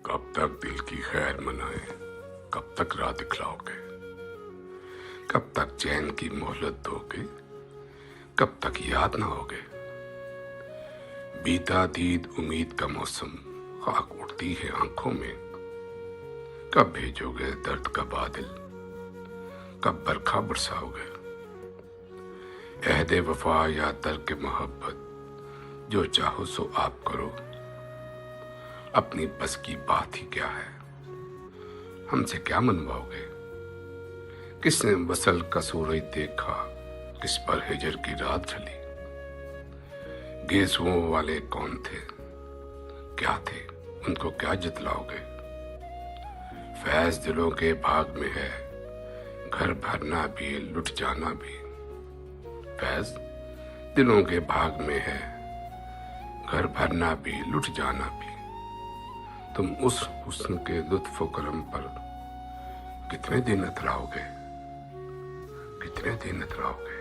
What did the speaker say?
कब तक दिल की खैर मनाए, कब तक राह दिखलाओगे, कब तक चैन की मोहलत दोगे, कब तक याद ना होगे। बीता दीद उम्मीद का मौसम खाक उड़ती है आंखों में। कब भेजोगे दर्द का बादल, कब बरखा बरसाओगे। अहदे वफा या तर्क मोहब्बत, जो चाहो सो आप करो। अपनी बस की बात ही क्या है, हमसे क्या मनवाओगे। किसने वसल का सूरज देखा, किस पर हिजर की रात ढली। गेसुओं वाले कौन थे, क्या थे, उनको क्या जतलाओगे। फैज दिलों के भाग में है, घर भरना भी लुट जाना भी। फैज दिलों के भाग में है, घर भरना भी लुट जाना भी। तुम उस हुस्न के लुत्फ करम पर कितने दिन इतराओगे, कितने दिन इतराओगे।